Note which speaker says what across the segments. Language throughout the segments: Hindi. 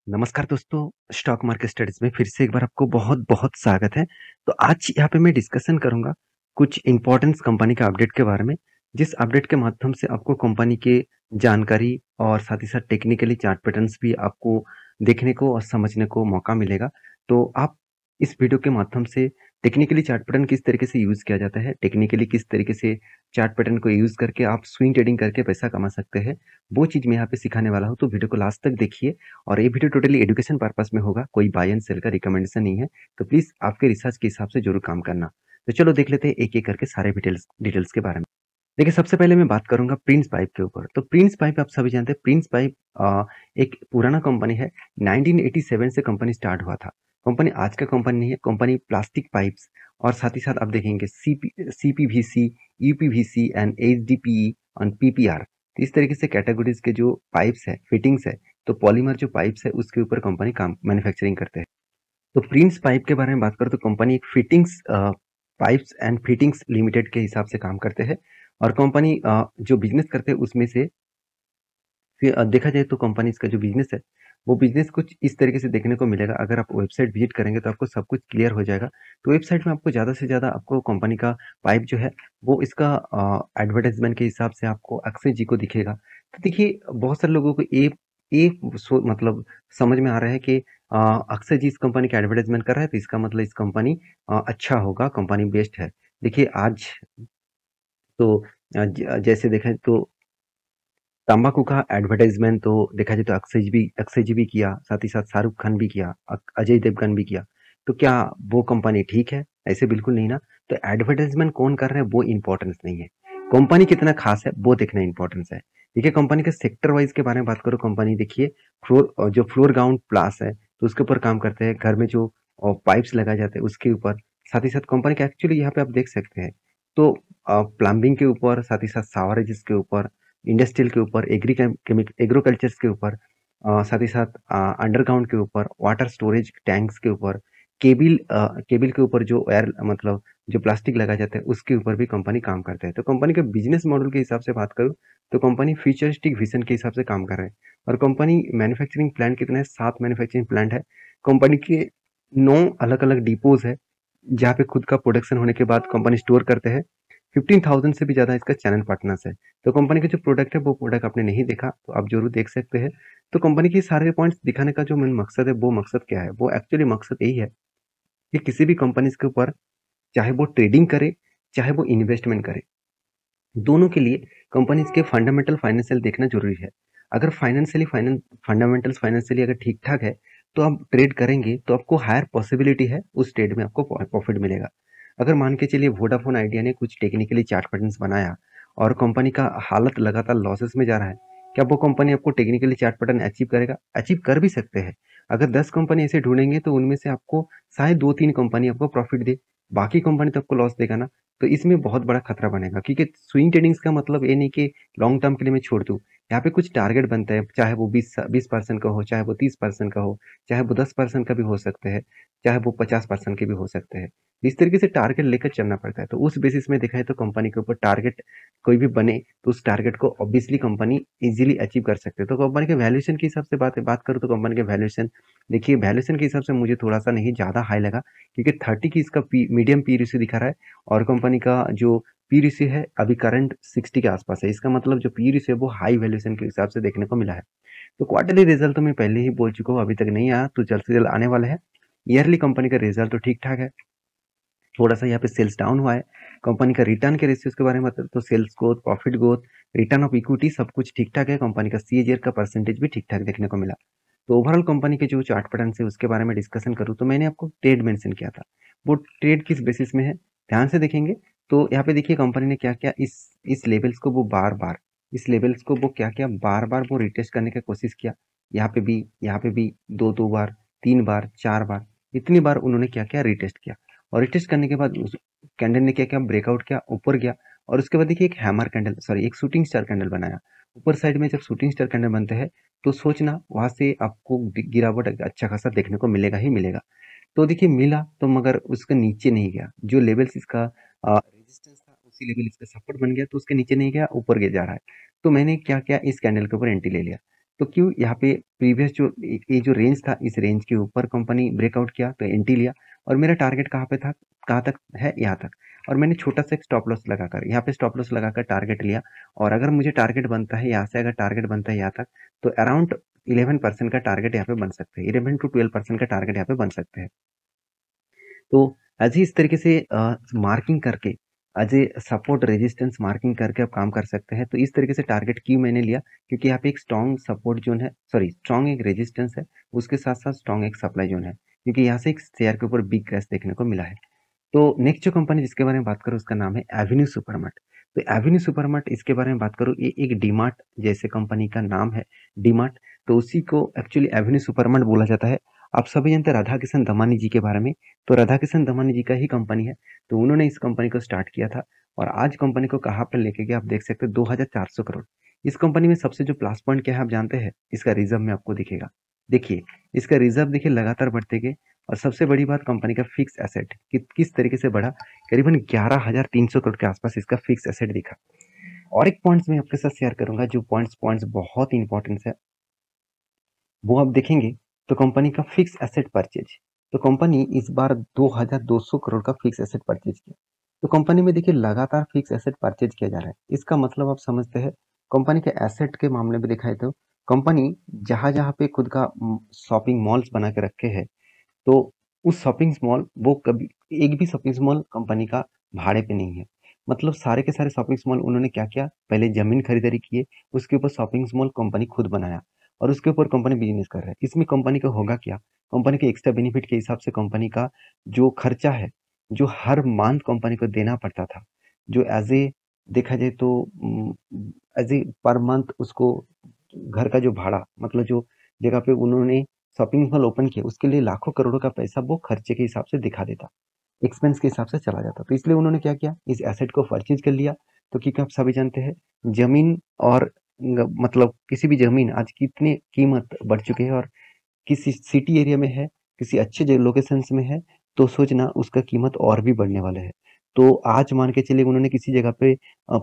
Speaker 1: नमस्कार दोस्तों, स्टॉक मार्केट स्टडीज़ में फिर से एक बार आपको बहुत-बहुत स्वागत है। तो आज यहाँ पे मैं डिस्कशन करूँगा कुछ इम्पोर्टेंस कंपनी का अपडेट के बारे में, जिस अपडेट के माध्यम से आपको कंपनी के जानकारी और साथ ही साथ टेक्निकली चार्ट पैटर्न्स भी आपको देखने को और समझने को मौका मिलेगा। तो आप इस वीडियो के माध्यम से टेक्निकली चार्ट पैटर्न किस तरीके से यूज़ किया जाता है, टेक्निकली किस तरीके से चार्ट पैटर्न को यूज़ करके आप स्विंग ट्रेडिंग करके पैसा कमा सकते हैं, वो चीज़ मैं यहाँ पे सिखाने वाला हूँ। तो वीडियो को लास्ट तक देखिए और ये वीडियो टोटली एजुकेशन पर्पस में होगा, कोई बाय एंड सेल का रिकमेंडेशन नहीं है। तो प्लीज़ आपके रिसर्च के हिसाब से ज़रूर काम करना। तो चलो देख लेते हैं एक-एक करके सारे डिटेल्स डिटेल्स के बारे में। देखिए, सबसे पहले मैं बात करूँगा प्रिंस पाइप के ऊपर। तो प्रिंस पाइप आप सभी जानते हैं, प्रिंस पाइप एक पुराना कंपनी है। 1987 से कंपनी स्टार्ट हुआ था। कंपनी आज का कंपनी नहीं है, कंपनी प्लास्टिक पाइप्स और साथ ही साथ आप देखेंगे सीपीवीसी, यूपीवीसी एंड एचडीपीई और पीपीआर। तो इस तरीके से कैटेगरीज़ के जो पाइप्स है, फिटिंग्स है, तो पॉलीमर जो पाइप्स है उसके ऊपर कंपनी काम मैन्युफैक्चरिंग करते हैं। तो प्रिंस पाइप के बारे में बात करें तो कंपनी एक fittings pipes and fittings limited के हिसाब से काम करते हैं और कंपनी जो बिजनेस करते हैं उसमें से फिर देखा जाए तो कंपनीज का जो बिजनेस है वो बिजनेस कुछ इस तरीके से देखने को मिलेगा। अगर आप वेबसाइट विजिट करेंगे तो आपको सब कुछ क्लियर हो जाएगा। तो वेबसाइट में आपको ज़्यादा से ज़्यादा आपको कंपनी का पाइप जो है वो इसका एडवर्टाइजमेंट के हिसाब से आपको अक्षय जी को दिखेगा। तो देखिए, बहुत सारे लोगों को मतलब समझ में आ रहा है कि अक्षय जी इस कंपनी का एडवर्टाइजमेंट कर रहा है तो इसका मतलब इस कंपनी अच्छा होगा, कंपनी बेस्ट है। देखिए आज तो जैसे देखें तो तम्बाकू का एडवर्टाइजमेंट तो देखा जाए तो अक्षय जी भी किया, साथ ही साथ शाहरुख खान भी किया, अजय देवगन भी किया। तो क्या वो कंपनी ठीक है? ऐसे बिल्कुल नहीं ना। तो एडवर्टाइजमेंट कौन कर रहा है वो इम्पोर्टेंस नहीं है, कंपनी कितना खास है वो देखना इम्पोर्टेंस है। देखिए, कंपनी के सेक्टर वाइज के बारे में बात करो, कंपनी देखिए जो फ्लोर ग्राउंड प्लास है तो उसके ऊपर काम करते हैं। घर में जो पाइप्स लगाए जाते हैं उसके ऊपर, साथ ही साथ कंपनी का एक्चुअली यहाँ पे आप देख सकते हैं तो प्लम्बिंग के ऊपर, साथ ही साथ सावरेजेस के ऊपर, इंडस्ट्रियल के ऊपर, एग्रोकल्चर्स के ऊपर, साथ ही साथ अंडरग्राउंड के ऊपर, वाटर स्टोरेज टैंक्स के ऊपर, केबल के ऊपर जो एयर मतलब जो प्लास्टिक लगाया जाता है उसके ऊपर भी कंपनी काम करता है। तो कंपनी के बिजनेस मॉडल के हिसाब से बात करूँ तो कंपनी फ्यूचरिस्टिक विजन के हिसाब से काम कर रहा है। और कंपनी मैन्युफैक्चरिंग प्लांट कितने हैं? 7 मैन्युफैक्चरिंग प्लांट है। कंपनी के 9 अलग-अलग डिपोज़ है, जहाँ पे खुद का प्रोडक्शन होने के बाद कंपनी स्टोर करते हैं। 15,000 से भी ज़्यादा इसका चैनल पार्टनर्स है। तो कंपनी का जो प्रोडक्ट है वो प्रोडक्ट आपने नहीं देखा तो आप ज़रूर देख सकते हैं। तो कंपनी के सारे पॉइंट्स दिखाने का जो मेन मकसद है वो मकसद क्या है? वो एक्चुअली मकसद यही है कि किसी भी कंपनीज़ के ऊपर चाहे वो ट्रेडिंग करे, चाहे वो इन्वेस्टमेंट करे, दोनों के लिए कंपनीज़ के फंडामेंटल फाइनेंशियल देखना ज़रूरी है। अगर फंडामेंटल्स फाइनेंशियली अगर ठीक-ठाक है, तो आप ट्रेड करेंगे तो आपको हायर पॉसिबिलिटी है उस ट्रेड में आपको प्रॉफिट मिलेगा। अगर मान के चलिए वोडाफोन आइडिया ने कुछ टेक्निकली चार्ट पैटर्न्स बनाया और कंपनी का हालत लगातार लॉसेस में जा रहा है, क्या वो कंपनी आपको टेक्निकली चार्ट पैटर्न अचीव करेगा? अचीव कर भी सकते हैं। अगर 10 कंपनी ऐसे ढूँढेंगे तो उनमें से आपको शायद 2-3 कंपनी आपको प्रॉफिट दे, बाकी कंपनी तो आपको लॉस देगा ना। तो इसमें बहुत बड़ा खतरा बनेगा, क्योंकि स्विंग ट्रेडिंग्स का मतलब ये नहीं कि लॉन्ग टर्म के लिए मैं छोड़ दूँ। यहाँ पे कुछ टारगेट बनता है, चाहे वो 20% का हो, चाहे वो 30% का हो, चाहे वो 10% का भी हो सकते हैं, चाहे वो 50% के भी हो सकते हैं। इस तरीके से टारगेट लेकर चलना पड़ता है। तो उस बेसिस में देखा है तो कंपनी के ऊपर टारगेट कोई भी बने तो उस टारगेट को ऑब्वियसली कंपनी इजीली अचीव कर सकते हैं। तो कंपनी के वैल्यूएशन के हिसाब से बात करूँ तो कंपनी के वैल्यूएशन, देखिए वैल्यूएशन के हिसाब से मुझे थोड़ा सा नहीं ज़्यादा हाई लगा, क्योंकि 30 की इसका मीडियम पी रेशियो दिखा रहा है और कंपनी का जो पी रेशियो है अभी करंट 60 के आसपास है। इसका मतलब जो पी रेशियो है वो हाई वैल्यूएशन के हिसाब से देखने को मिला है। तो क्वार्टरली रिजल्ट तो मैं पहले ही बोल चुका हूँ, अभी तक नहीं आया तो जल्द से जल्द आने वाला है। ईयरली कंपनी का रिजल्ट तो ठीक ठाक है, थोड़ा सा यहाँ पे सेल्स डाउन हुआ है। कंपनी का रिटर्न के रेशियोज के बारे में बताते तो sales growth, profit growth, return of equity सब कुछ ठीक ठाक है। कंपनी का सीएजीआर का परसेंटेज भी ठीक ठाक देखने को मिला। तो ओवरऑल कंपनी के जो चार्ट पैटर्न है उसके बारे में डिस्कशन करूँ तो मैंने आपको ट्रेड मेंशन किया था। वो ट्रेड किस बेसिस में है, ध्यान से देखेंगे तो यहाँ पे देखिए कंपनी ने क्या किया, इस लेवल्स को वो बार बार इस लेवल्स को वो क्या किया, बार बार वो रिटेस्ट करने की कोशिश किया। यहाँ पे भी दो बार, 3 बार, 4 बार, इतनी बार उन्होंने क्या किया, रिटेस्ट किया। और रिटेस्ट करने के बाद उस कैंडल ने क्या किया, ब्रेकआउट किया, ऊपर गया और उसके बाद देखिए एक हैमर कैंडल, सॉरी एक शूटिंग स्टार कैंडल बनाया। ऊपर साइड में जब शूटिंग स्टार कैंडल बनते हैं तो सोचना वहां से आपको गिरावट अच्छा खासा देखने को मिलेगा ही मिलेगा। तो देखिए मिला तो मगर उसके नीचे नहीं गया, जो लेवल्स इसका रेजिस्टेंस था उसी लेवल इसका सपोर्ट बन गया, तो उसके नीचे नहीं गया, ऊपर गया जा रहा है। तो मैंने क्या किया, इस कैंडल के ऊपर एंट्री ले लिया। तो क्यों यहाँ पे प्रीवियस जो ये जो रेंज था, इस रेंज के ऊपर कंपनी ब्रेकआउट किया तो एंट्री लिया, और मेरा टारगेट कहाँ पे था, कहाँ तक है, यहाँ तक। और मैंने छोटा सा एक स्टॉप लॉस लगाकर, यहाँ पे स्टॉप लॉस लगाकर टारगेट लिया, और अगर मुझे टारगेट बनता है यहाँ से, अगर टारगेट बनता है यहाँ तक, तो अराउंड 11% का टारगेट यहाँ पे बन सकते हैं, 11 to 12% का टारगेट यहाँ पे बन सकते हैं। तो एज इस तरीके से मार्किंग करके, as a support resistance marking करके आप काम कर सकते हैं। तो इस तरीके से टारगेट क्यों मैंने लिया, क्योंकि यहाँ पे एक स्ट्रॉन्ग सपोर्ट जोन है, सॉरी स्ट्रॉन्ग एक रेजिस्टेंस है, उसके साथ साथ स्ट्रॉन्ग एक सप्लाई जोन है, क्योंकि यहाँ से एक शेयर के ऊपर बिग क्रैश देखने को मिला है। तो नेक्स्ट जो कंपनी जिसके बारे में बात करूँ उसका नाम है एवेन्यू सुपरमार्ट। तो एवेन्यू सुपरमार्ट, इसके बारे में बात करूँ, ये एक डीमार्ट जैसे कंपनी का नाम है, डीमार्ट, तो उसी को एक्चुअली एवेन्यू सुपरमार्ट बोला जाता है। आप सभी जानते हैं राधा किशन दमानी जी के बारे में, तो राधा किशन दमानी जी का ही कंपनी है, तो उन्होंने इस कंपनी को स्टार्ट किया था, और आज कंपनी को कहाँ पर लेके गया आप देख सकते हैं, 2400 करोड़। इस कंपनी में सबसे जो प्लस पॉइंट क्या है आप जानते हैं, इसका रिजर्व में आपको दिखेगा। देखिए इसका रिजर्व देखिए लगातार बढ़ते गए, और सबसे बड़ी बात कंपनी का फिक्स एसेट किस तरीके से बढ़ा, करीबन 11,300 करोड़ के आसपास इसका फिक्स एसेट दिखा। और एक पॉइंट्स मैं आपके साथ शेयर करूंगा, जो पॉइंट्स बहुत इंपॉर्टेंट है, वो आप देखेंगे तो कंपनी का फिक्स एसेट परचेज, तो कंपनी इस बार 2,200 करोड़ का फिक्स एसेट परचेज किया। तो कंपनी में देखिए लगातार फिक्स एसेट परचेज किया जा रहा है, इसका मतलब आप समझते हैं कंपनी के एसेट के मामले में दिखाए तो कंपनी जहां जहां पे खुद का शॉपिंग मॉल्स बना के रखे हैं, तो उस शॉपिंग मॉल, वो कभी एक भी शॉपिंग मॉल कंपनी का भाड़े पे नहीं है। मतलब सारे के सारे शॉपिंग मॉल उन्होंने क्या किया, पहले जमीन खरीदारी किए, उसके ऊपर शॉपिंग मॉल कंपनी खुद बनाया, और उसके ऊपर कंपनी बिजनेस कर रहा है। इसमें कंपनी का होगा क्या, कंपनी के एक्स्ट्रा बेनिफिट के हिसाब से कंपनी का जो खर्चा है, जो हर मंथ कंपनी को देना पड़ता था, जो एज ए देखा जाए तो एज ए पर मंथ उसको घर का जो भाड़ा, मतलब जो जगह पे उन्होंने शॉपिंग मॉल ओपन किया, उसके लिए लाखों करोड़ों का पैसा वो खर्चे के हिसाब से दिखा देता, एक्सपेंस के हिसाब से चला जाता। तो इसलिए उन्होंने क्या किया, इस एसेट को परचेज कर लिया। तो क्योंकि आप सभी जानते हैं जमीन और मतलब किसी भी जमीन आज कितनी कीमत बढ़ चुकी है, और किसी सिटी एरिया में है, किसी अच्छे लोकेशन में है, तो सोचना उसका कीमत और भी बढ़ने वाला है। तो आज मान के चलिए उन्होंने किसी जगह पे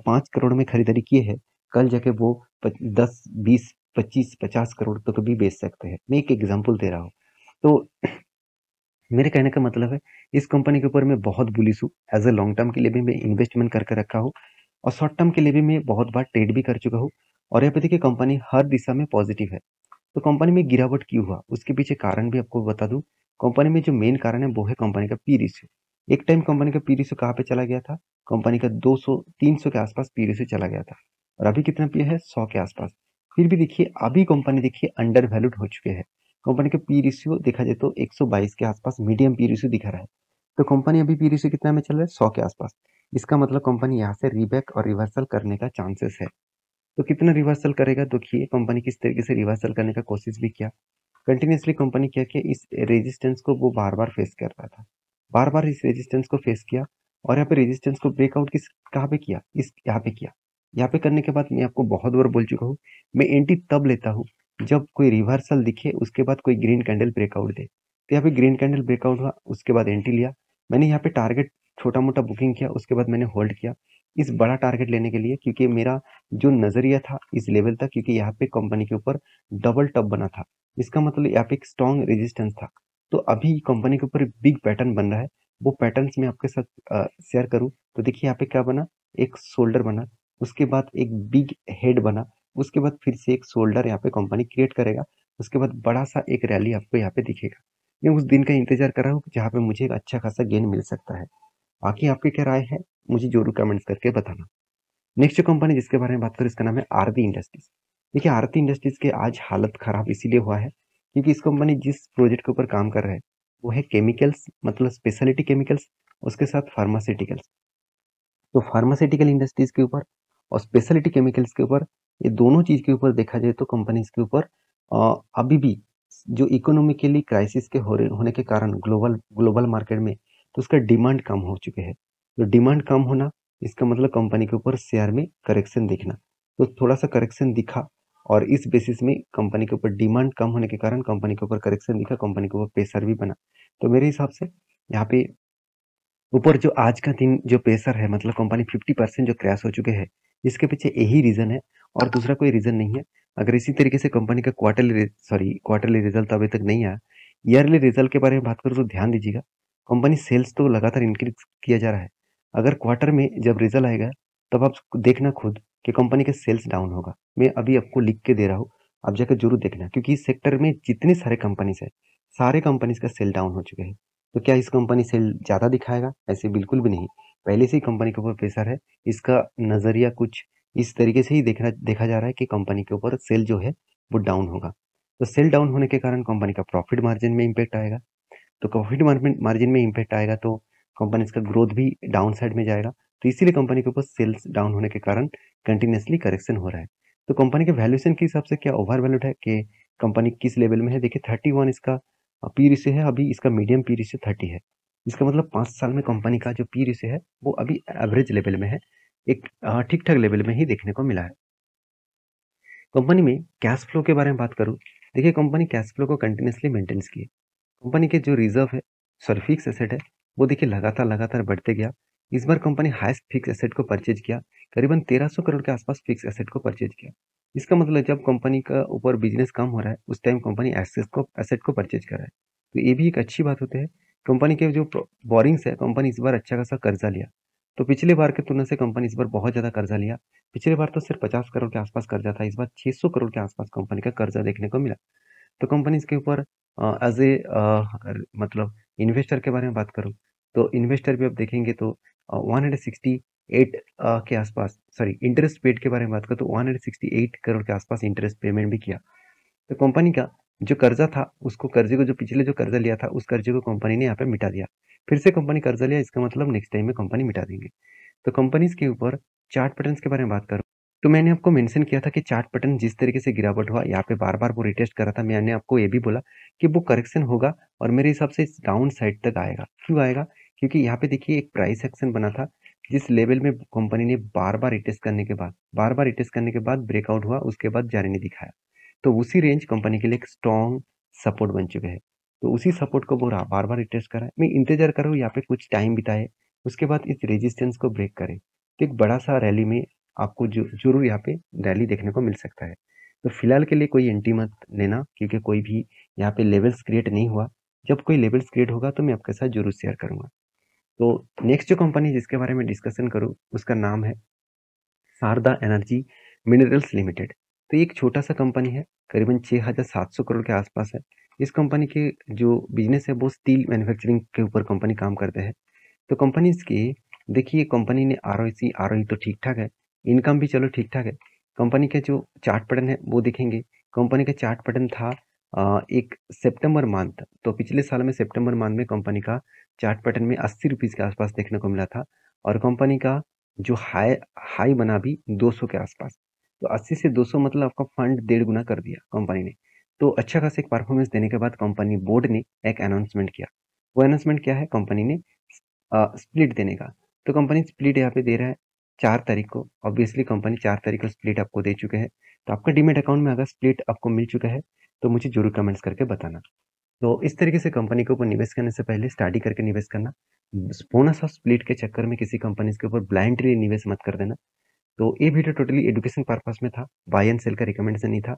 Speaker 1: 5 करोड़ में खरीदारी की है, कल जाके वो 10, 20, 25, 50 करोड़ तक भी बेच सकते हैं। मैं एक एग्जाम्पल दे रहा हूँ। तो मेरे कहने का मतलब है इस कंपनी के ऊपर मैं बहुत बुलिश हूँ, एज ए लॉन्ग टर्म के लिए भी मैं इन्वेस्टमेंट करके रखा हूँ, और शॉर्ट टर्म के लिए भी मैं बहुत बार ट्रेड भी कर चुका हूँ। और यहाँ पे देखिए कंपनी हर दिशा में पॉजिटिव है। तो कंपनी में गिरावट क्यों हुआ, उसके पीछे कारण भी आपको बता दूं। कंपनी में जो मेन कारण है वो है कंपनी का पी रेशियो। एक टाइम कंपनी का पी रेशियो कहाँ पे चला गया था, कंपनी का 200 300 के आसपास पी रेशियो चला गया था, और अभी कितना पी है, 100 के आसपास। फिर भी देखिए अभी कंपनी देखिए अंडर वैल्यूड हो चुके हैं। कंपनी का पी रेशियो देखा जाए तो 122 के आसपास मीडियम पी रेशियो दिखा रहा है। तो कंपनी अभी पी रेशियो कितना में चल रहा है, 100 के आसपास। इसका मतलब कंपनी यहाँ से रीबैक और रिवर्सल करने का चांसेस है। तो कितना रिवर्सल करेगा, देखिए कंपनी किस तरीके से रिवर्सल करने का कोशिश भी किया। कंटिन्यूसली कंपनी क्या किया, इस रेजिस्टेंस को वो बार बार फेस कर रहा था, बार बार इस रेजिस्टेंस को फेस किया, और यहाँ पे रेजिस्टेंस को ब्रेकआउट किस कहाँ पे किया, इस यहाँ पे किया। यहाँ पे करने के बाद मैं आपको बहुत बार बोल चुका हूँ, मैं एंट्री तब लेता हूँ जब कोई रिवर्सल दिखे, उसके बाद कोई ग्रीन कैंडल ब्रेकआउट दे। तो यहाँ पे ग्रीन कैंडल ब्रेकआउट हुआ, उसके बाद एंट्री लिया। मैंने यहाँ पे टारगेट छोटा मोटा बुकिंग किया, उसके बाद मैंने होल्ड किया इस बड़ा टारगेट लेने के लिए, क्योंकि मेरा जो नजरिया था इस लेवल तक, क्योंकि यहाँ पे कंपनी के ऊपर डबल टॉप बना था, इसका मतलब यहाँ पे एक स्ट्रॉन्ग रेजिस्टेंस था। तो अभी कंपनी के ऊपर बिग पैटर्न बन रहा है, वो पैटर्न्स मैं आपके साथ शेयर करूं। तो देखिए यहाँ पे क्या बना, एक शोल्डर बना, उसके बाद एक बिग हेड बना, उसके बाद फिर से एक शोल्डर यहाँ पे कंपनी क्रिएट करेगा, उसके बाद बड़ा सा एक रैली आपको यहाँ पे दिखेगा। मैं उस दिन का इंतजार कर रहा हूँ जहाँ पे मुझे एक अच्छा खासा गेन मिल सकता है। बाकी आपकी क्या राय है, मुझे जरूर कमेंट्स करके बताना। नेक्स्ट जो कंपनी जिसके बारे में बात करूँ इसका नाम है आरती इंडस्ट्रीज। देखिए आरती इंडस्ट्रीज के आज हालत खराब इसीलिए हुआ है क्योंकि इस कंपनी जिस प्रोजेक्ट के ऊपर काम कर रहा है वो है केमिकल्स, मतलब स्पेशलिटी केमिकल्स, उसके साथ फार्मास्यूटिकल्स। तो फार्मास्यूटिकल इंडस्ट्रीज के ऊपर और स्पेशलिटी केमिकल्स के ऊपर, ये दोनों चीज के ऊपर देखा जाए तो कंपनीज के ऊपर अभी भी जो इकोनॉमिकली क्राइसिस के होने के कारण ग्लोबल ग्लोबल मार्केट में, तो उसका डिमांड कम हो चुके हैं। तो डिमांड कम होना, इसका मतलब कंपनी के ऊपर शेयर में करेक्शन दिखना। तो थोड़ा सा करेक्शन दिखा, और इस बेसिस में कंपनी के ऊपर डिमांड कम होने के कारण कंपनी के ऊपर करेक्शन दिखा, कंपनी के ऊपर प्रेशर भी बना। तो मेरे हिसाब से यहाँ पे ऊपर जो आज का दिन जो प्रेशर है, मतलब कंपनी 50% जो क्रैश हो चुके हैं, इसके पीछे यही रीजन है, और दूसरा कोई रीजन नहीं है। अगर इसी तरीके से कंपनी का क्वार्टरली रिजल्ट अभी तक नहीं आया, ईयरली रिजल्ट के बारे में बात करूँ तो ध्यान दीजिएगा, कंपनी सेल्स तो लगातार इंक्रीज किया जा रहा है। अगर क्वार्टर में जब रिजल्ट आएगा, तब आप देखना खुद कि कंपनी का सेल्स डाउन होगा। मैं अभी आपको लिख के दे रहा हूँ, आप जाकर जरूर देखना, क्योंकि इस सेक्टर में जितने सारे कंपनीज है, सारे कंपनीज का सेल डाउन हो चुके हैं। तो क्या इस कंपनी सेल ज़्यादा दिखाएगा? ऐसे बिल्कुल भी नहीं। पहले से ही कंपनी के ऊपर प्रेशर है। इसका नज़रिया कुछ इस तरीके से ही देखा जा रहा है कि कंपनी के ऊपर सेल जो है वो डाउन होगा। तो सेल डाउन होने के कारण कंपनी का प्रॉफिट मार्जिन में इम्पैक्ट आएगा। तो प्रॉफिट मार्जिन में इम्पैक्ट आएगा तो कंपनी का ग्रोथ भी डाउन साइड में जाएगा। तो इसीलिए कंपनी के ऊपर सेल्स डाउन होने के कारण कंटिन्यूसली करेक्शन हो रहा है। तो कंपनी के वैल्यूएशन के हिसाब से क्या ओवर वैल्यूड है कि कंपनी किस लेवल में है? देखिए 31 इसका पी रेशियो है, अभी इसका मीडियम पी रेशियो 30 है। इसका मतलब 5 साल में कंपनी का जो पी रेशियो है वो अभी एवरेज लेवल में है, एक ठीक ठाक लेवल में ही देखने को मिला है। कंपनी में कैश फ्लो के बारे में बात करूँ, देखिए कंपनी कैश फ्लो को कंटिन्यूसली मेंटेन्स की है। कंपनी के जो रिजर्व है, फिक्स एसेट है, वो देखिए लगातार बढ़ते गया। इस बार कंपनी हाईएस्ट फिक्स एसेट को परचेज किया, करीबन 1300 करोड़ के आसपास फिक्स एसेट को परचेज किया। इसका मतलब जब कंपनी का ऊपर बिजनेस कम हो रहा है, उस टाइम कंपनी एसेट को परचेज कर रहा है। तो ये भी एक अच्छी बात होती है। कंपनी के जो बोरिंग्स है, कंपनी इस बार अच्छा खासा कर्जा लिया। तो पिछले बार की तुलना से कंपनी इस बार बहुत ज़्यादा कर्जा लिया। पिछले बार तो सिर्फ 50 करोड़ के आसपास कर्जा था, इस बार 600 करोड़ के आसपास कंपनी का कर्जा देखने को मिला। तो कंपनी इसके ऊपर एज ए अगर मतलब इन्वेस्टर के बारे में बात करूँ, तो इन्वेस्टर भी आप देखेंगे तो 168 के आसपास, सॉरी इंटरेस्ट पेड के बारे में बात करूँ तो 168 करोड़ के आसपास इंटरेस्ट पेमेंट भी किया। तो कंपनी का जो कर्जा था, उसको कर्जे को जो पिछले जो कर्जा लिया था, उस कर्जे को कंपनी ने यहाँ पे मिटा दिया। फिर से कंपनी कर्जा लिया, इसका मतलब नेक्स्ट टाइम में कंपनी मिटा देंगे। तो कंपनीज के ऊपर चार्ट पैटर्न्स के बारे में बात करूँ, तो मैंने आपको मेंशन किया था कि चार्ट पैटर्न जिस तरीके से गिरावट हुआ, यहाँ पे बार-बार वो रिटेस्ट कर रहा था। मैंने आपको ये भी बोला कि वो करेक्शन होगा और मेरे हिसाब से इस डाउन साइड तक आएगा। क्यों आएगा? क्योंकि यहाँ पे देखिए एक प्राइस एक्शन बना था, जिस लेवल में कंपनी ने बार-बार रिटेस्ट करने के बाद ब्रेकआउट हुआ, उसके बाद जारी नहीं दिखाया। तो उसी रेंज कंपनी के लिए एक स्ट्रॉन्ग सपोर्ट बन चुके हैं। तो उसी सपोर्ट को वो बार-बार रिटेस्ट कर रहा है। मैं इंतज़ार कर रहा हूँ यहाँ पे कुछ टाइम बिताए, उसके बाद इस रेजिस्टेंस को ब्रेक करे। तो एक बड़ा-सा रैली में आपको ज़रूर यहाँ पे रैली देखने को मिल सकता है। तो फिलहाल के लिए कोई एंट्री मत लेना, क्योंकि कोई भी यहाँ पे लेवल्स क्रिएट नहीं हुआ। जब कोई लेवल्स क्रिएट होगा तो मैं आपके साथ ज़रूर शेयर करूँगा। तो नेक्स्ट जो कंपनी जिसके बारे में डिस्कशन करूँ, उसका नाम है शारदा एनर्जी मिनरल्स लिमिटेड। तो ये एक छोटा-सा कंपनी है, करीबन 6,700 करोड़ के आसपास है। इस कंपनी के जो बिज़नेस है वो स्टील मैन्युफैक्चरिंग के ऊपर कंपनी काम करते हैं। तो कंपनीज़ की देखिए कंपनी ने आरओई तो ठीक-ठाक है, इनकम भी चलो ठीक-ठाक है। कंपनी के जो चार्ट पैटर्न है वो देखेंगे, कंपनी का चार्ट पैटर्न था एक सितंबर मंथ, तो पिछले साल में सितंबर मंथ में कंपनी का चार्ट पैटर्न में ₹80 के आसपास देखने को मिला था और कंपनी का जो हाई हाई बना भी 200 के आसपास। तो 80 से 200 मतलब आपका फंड 1.5 गुना कर दिया कंपनी ने। तो अच्छा खासा एक परफॉर्मेंस देने के बाद कंपनी बोर्ड ने एक अनाउंसमेंट किया। वो अनाउंसमेंट क्या है? कंपनी ने स्प्लिट देने का। तो कंपनी स्प्लिट यहाँ पे दे रहा है 4 तारीख को। ऑब्वियसली कंपनी 4 तारीख को स्प्लिट आपको दे चुके हैं। तो आपका डीमैट अकाउंट में अगर स्प्लिट आपको मिल चुका है, तो मुझे ज़रूर कमेंट्स करके बताना। तो इस तरीके से कंपनी के ऊपर निवेश करने से पहले स्टडी करके निवेश करना। बोनस और स्प्लिट के चक्कर में किसी कंपनीज़ के ऊपर ब्लाइंडली निवेश मत कर देना। तो ये वीडियो टोटली एजुकेशन पर्पस में था, बाय एंड सेल का रिकमेंडेशन नहीं था।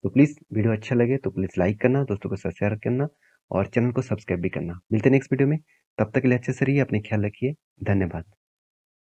Speaker 1: तो प्लीज़ वीडियो अच्छा लगे तो प्लीज़ लाइक करना, दोस्तों के साथ शेयर करना और चैनल को सब्सक्राइब भी करना। मिलते हैं नेक्स्ट वीडियो में, तब तक के लिए अच्छे से रहिए, अपने ख्याल रखिए। धन्यवाद।